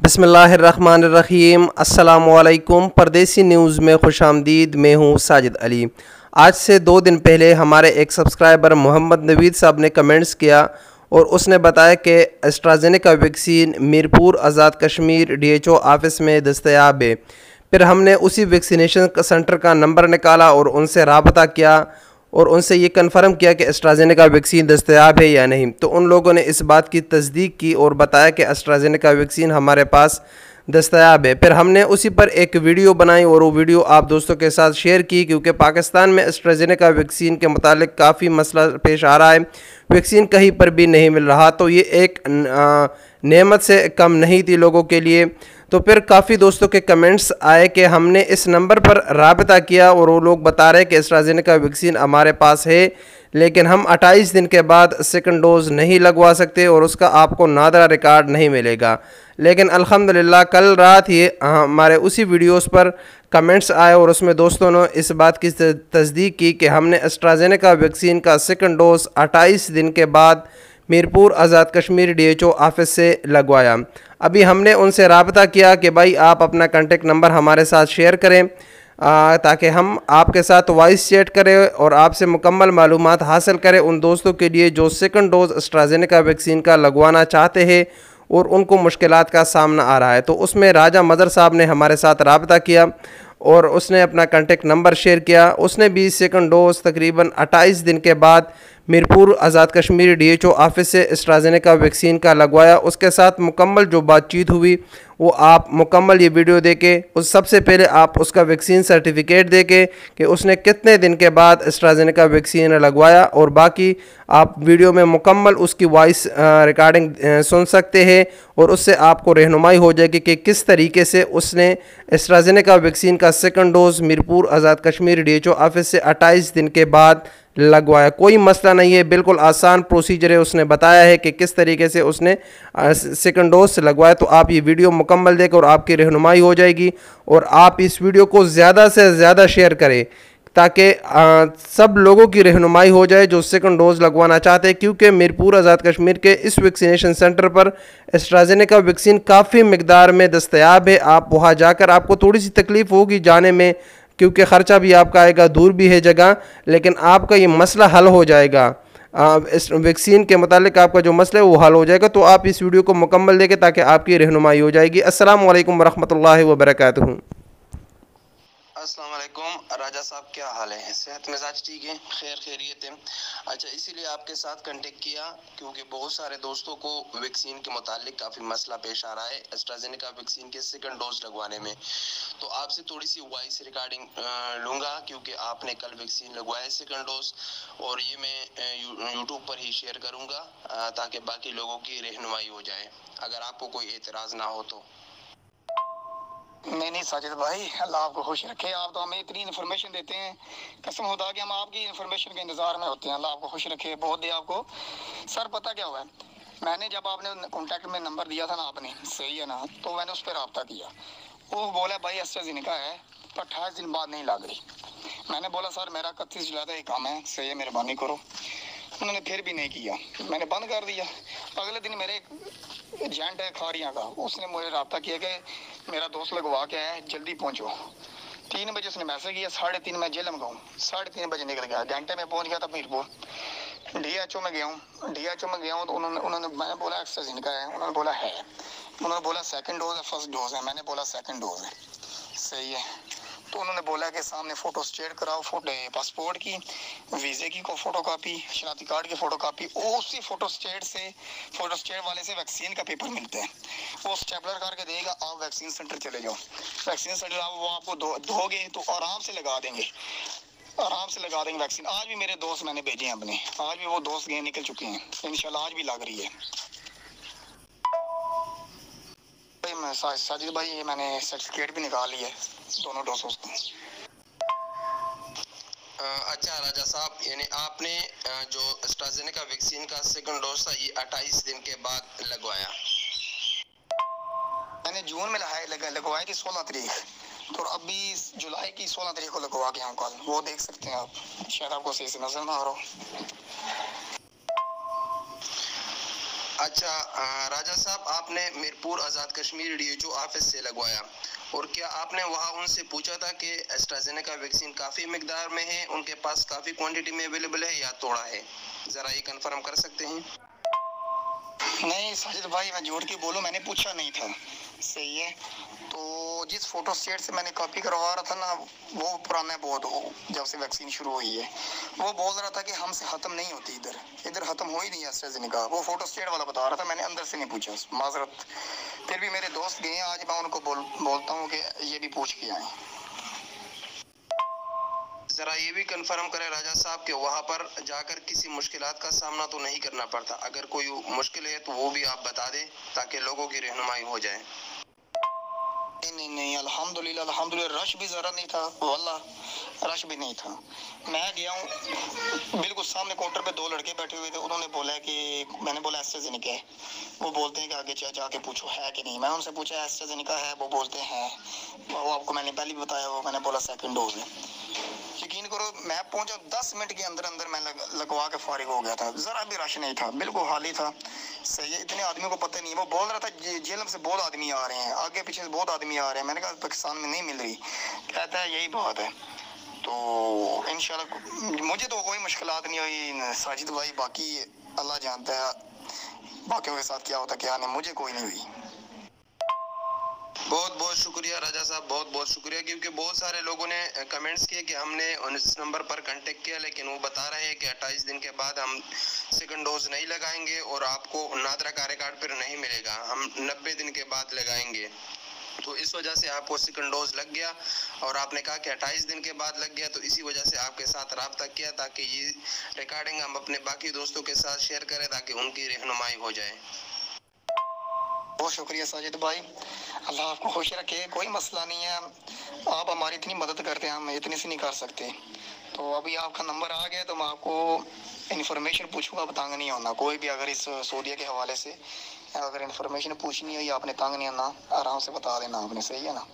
बिस्मिल्लाहिर्रहमानिर्रहीम। अस्सलामुअलैकुम। परदेसी न्यूज़ में खुशामदीद। मैं हूँ साजिद अली। आज से 2 दिन पहले हमारे एक सब्सक्राइबर मोहम्मद नवीद साहब ने कमेंट्स किया और उसने बताया कि AstraZeneca vaccine Mirpur Azad Kashmir DHO office में दस्तयाब है। फिर हमने उसी वैक्सीनेशन सेंटर का नंबर निकाला और उनसे रबता किया और उनसे ये कन्फर्म किया कि एस्ट्राजेनेका वैक्सीन दस्तयाब है या नहीं। तो उन लोगों ने इस बात की तस्दीक की और बताया कि एस्ट्राजेनेका वैक्सीन हमारे पास दस्तयाब है। फिर हमने उसी पर एक वीडियो बनाई और वो वीडियो आप दोस्तों के साथ शेयर की, क्योंकि पाकिस्तान में एस्ट्राजेनेका वैक्सीन के मुतालिक काफ़ी मसला पेश आ रहा है। वैक्सीन कहीं पर भी नहीं मिल रहा, तो ये एक नेमत से कम नहीं थी लोगों के लिए। तो फिर काफ़ी दोस्तों के कमेंट्स आए कि हमने इस नंबर पर राबता किया और वो लोग बता रहे कि एस्ट्राजेनेका वैक्सीन हमारे पास है, लेकिन हम 28 दिन के बाद सेकंड डोज़ नहीं लगवा सकते और उसका आपको नादरा रिकॉर्ड नहीं मिलेगा। लेकिन अल्हम्दुलिल्लाह कल रात ही हमारे उसी वीडियोस पर कमेंट्स आए और उसमें दोस्तों ने इस बात की तस्दीक की कि हमने एस्ट्राजेनेका वैक्सीन का सेकंड डोज़ 28 दिन के बाद मीरपुर आज़ाद कश्मीर DHO ऑफ़िस से लगवाया। अभी हमने उनसे रबता किया कि भाई आप अपना कॉन्टेक्ट नंबर हमारे साथ शेयर करें ताकि हम आपके साथ वॉइस चैट करें और आपसे मुकम्मल मालूमात हासिल करें उन दोस्तों के लिए जो सेकंड डोज़ एस्ट्राजेनेका वैक्सीन का लगवाना चाहते हैं और उनको मुश्किलात का सामना आ रहा है। तो उसमें राजा मदर साहब ने हमारे साथ रबता किया और उसने अपना कॉन्टेक्ट नंबर शेयर किया। उसने भी सेकंड डोज़ तकरीबन 28 दिन के बाद मीरपुर आज़ाद कश्मीर DHO ऑफ़िस से एस्ट्राजेनेका वैक्सीन का लगवाया। उसके साथ मुकम्मल जो बातचीत हुई वो आप मुकम्मल ये वीडियो देके उस सबसे पहले आप उसका वैक्सीन सर्टिफिकेट देके कि उसने कितने दिन के बाद एस्ट्राजेनेका वैक्सीन लगवाया, और बाकी आप वीडियो में मुकम्मल उसकी वॉइस रिकॉर्डिंग सुन सकते हैं और उससे आपको रहनुमाई हो जाएगी कि किस तरीके से उसने एस्ट्राजेनेका वैक्सीन का second dose Mirpur Azad Kashmir DHO office से 28 दिन के बाद लगवाया। कोई मसला नहीं है, बिल्कुल आसान प्रोसीजर है। उसने बताया है कि किस तरीके से उसने सेकंड डोज से लगवाया। तो आप ये वीडियो मुकम्मल देखकर आपकी रहनुमाई हो जाएगी और आप इस वीडियो को ज़्यादा से ज़्यादा शेयर करें ताकि सब लोगों की रहनुमाई हो जाए जो सेकंड डोज़ लगवाना चाहते हैं, क्योंकि मीरपुर आज़ाद कश्मीर के इस वैक्सीनेशन सेंटर पर एस्ट्राजेनेका वैक्सीन काफ़ी मकदार में दस्तयाब है। आप वहाँ जाकर आपको थोड़ी सी तकलीफ़ होगी जाने में, क्योंकि ख़र्चा भी आपका आएगा, दूर भी है जगह, लेकिन आपका ये मसला हल हो जाएगा। इस वैक्सीन के मुतालिक आपका जो मसला है वो हल हो जाएगा। तो आप इस वीडियो को मुकम्मल देखें ताकि आपकी रहनुमाई हो जाएगी। अस्सलामु अलैकुम वरहमतुल्लाहि वबरकातुहू। अस्सलाम वालेकुम राजा साहब, क्या हाल है? सेहत मिजाज ठीक है? खैरियत है? अच्छा, इसीलिए आपके साथ कांटेक्ट किया क्योंकि बहुत सारे दोस्तों को वैक्सीन के मुतालिक काफ़ी मसला पेश आ रहा है एस्ट्राजेनेका वैक्सीन के सेकंड डोज लगवाने में। तो आपसे थोड़ी सी वॉइस रिकॉर्डिंग लूँगा क्योंकि आपने कल वैक्सीन लगवाया सेकंड डोज, और ये मैं यूट्यूब पर ही शेयर करूँगा ताकि बाकी लोगों की रहनुमाई हो जाए, अगर आपको कोई एतराज़ ना हो तो। नहीं साजिद भाई, अल्लाह आपको खुश रखे। आप तो हमें इतनी इन्फॉर्मेशन देते हैं, कसम खुदा कि हम आपकी इन्फॉर्मेशन के इंतजार में होते हैं। अल्लाह आपको खुश रखे, बहुत दे आपको। सर पता क्या हुआ है, मैंने जब आपने कॉन्टैक्ट में नंबर दिया था ना आपने, सही है ना, तो मैंने उस पर रब्ता किया। वो बोला भाई एस्ट्राजेनेका है तो 28 दिन बाद नहीं लग रही। मैंने बोला सर मेरा 31 जुलाई का काम है, सही है, मेहरबानी करो। उन्होंने फिर भी नहीं किया, मैंने बंद कर दिया। अगले दिन मेरे एजेंट है खारियाँ का, उसने मुझे रब्ता किया कि मेरा दोस्त लगवा के आया, जल्दी पहुंचो। 3 बजे उसने मैसेज किया, 3:30 मैं जेल में गया, 3:30 बजे निकल गया, घंटे में पहुंच गया था मीरपुर। DHO में गया हूँ तो उन्होंने मैंने बोला एस्ट्राजेनेका है, उन्होंने बोला है। उन्होंने बोला सेकंड डोज है फर्स्ट डोज है, मैंने बोला सेकंड डोज है, सही है। तो उन्होंने बोला कि सामने फ़ोटो स्टेट कराओ, पासपोर्ट की, वीज़े की फ़ोटो कापी, शनाख्ती कार्ड की फ़ोटो कापी। उसी फ़ोटो स्टेट वाले से वैक्सीन का पेपर मिलता है, वो स्टेपलर करके देगा। आप वैक्सीन सेंटर चले जाओ, वैक्सीन सेंटर आप वो आपको दोगे तो आराम से लगा देंगे वैक्सीन। आज भी मेरे दोस्त मैंने भेजे हैं अपने, आज भी वो दोस्त गए निकल चुके हैं, इंशाल्लाह आज भी लग रही है। साजिद भाई, ये मैंने सर्टिफिकेट भी निकाल लिया है दोनों डोजों को। अच्छा राजा साहब, यानी आपने जो एस्ट्राजेनेका वैक्सीन का सेकंड डोज था ये 28 दिन के बाद लगवाया? मैंने जून में लगवाई थी 16 तारीख, तो अभी जुलाई की 16 तारीख को लगवा के हम कल, वो देख सकते हैं आप, शायद आपको सही से नजर ना आ रहा हो। अच्छा राजा साहब, आपने मीरपुर आज़ाद कश्मीर DHO ऑफिस से लगवाया, और क्या आपने वहां उनसे पूछा था कि एस्ट्राजेनेका वैक्सीन काफ़ी मिकदार में है, उनके पास काफ़ी क्वांटिटी में अवेलेबल है या थोड़ा है? ज़रा ये कंफर्म कर सकते हैं? नहीं साजिद भाई, मैं झूठ की बोलूं, मैंने पूछा नहीं था। सही है। तो जिस फोटो स्टेट से मैंने कॉपी करवा रहा था ना, वो पुराना बहुत हो, जब से वैक्सीन शुरू हुई है। वो बोल रहा था कि हमसे ख़त्म नहीं होती, इधर ख़त्म हो ही नहीं एस्ट्राजेनेका। वो फोटो स्टेट वाला बता रहा था, मैंने अंदर से नहीं पूछा, माजरत। फिर भी मेरे दोस्त गए, आज मैं उनको बोलता हूँ कि ये भी पूछ के आए। ज़रा ये भी कंफर्म करें राजा साहब कि वहाँ पर जाकर किसी मुश्किलात का सामना तो नहीं करना पड़ता? अगर कोई मुश्किल है तो वो भी आप बता दें ताकि लोगों की रहनुमाई हो जाए। नहीं, अल्हम्दुलिल्लाह रश भी ज़रा नहीं था, वल्लाह रश भी नहीं था। मैं गया हूँ, बिल्कुल सामने काउंटर पे दो लड़के बैठे हुए थे, उन्होंने बोला कि, मैंने बोला एस्ट्राजेनेका है। वो बोलते हैं कि आगे जाके पूछो है कि नहीं। मैं उनसे पूछा एस्ट्राजेनेका है, वो बोलते हैं। वो आपको मैंने पहले भी बताया, वो मैंने बोला सेकंड डोज है। यकीन करो, मैं पहुंचा 10 मिनट के अंदर मैं लगवा के फारिग हो गया था। ज़रा भी रश नहीं था, बिल्कुल खाली था। सही है, इतने आदमियों को पता नहीं। वो बोल रहा था जेलम से बहुत आदमी आ रहे हैं, आगे पीछे से बहुत आदमी आ रहे हैं। मैंने कहा पाकिस्तान में नहीं मिल रही। कहता है यही बात है। तो इंशाल्लाह मुझे तो कोई मुश्किलात नहीं हुई साजिद भाई, बाकी अल्लाह जानता है बाकियों के साथ क्या होता क्या नहीं, मुझे कोई नहीं हुई। बहुत बहुत शुक्रिया राजा साहब, बहुत बहुत शुक्रिया, क्योंकि बहुत सारे लोगों ने कमेंट्स किए कि हमने इस नंबर पर कांटेक्ट किया, लेकिन वो बता रहे हैं कि 28 दिन के बाद हम सेकंड डोज नहीं लगाएंगे और आपको नादरा कार्य कार्ड पर नहीं मिलेगा, हम 90 दिन के बाद लगाएंगे। तो इस वजह से आपको सेकंड डोज लग गया, और आपने कहा कि 28 दिन के बाद लग गया, तो इसी वजह से आपके साथ रब्ता किया ताकि ये रिकॉर्डिंग हम अपने बाकी दोस्तों के साथ शेयर करें ताकि उनकी रहनुमाई हो जाए। बहुत शुक्रिया साजिद भाई, अल्लाह आपको खुश रखे। कोई मसला नहीं है, आप हमारी इतनी मदद करते हैं, हम इतनी सी नहीं कर सकते। तो अभी आपका नंबर आ गया तो मैं आपको इन्फॉर्मेशन पूछूंगा, तंग नहीं होना। कोई भी अगर इस सऊदीया के हवाले से अगर इन्फॉर्मेशन पूछनी हो या आपने तंग नहीं होना, आराम से बता देना आपने। सही है ना?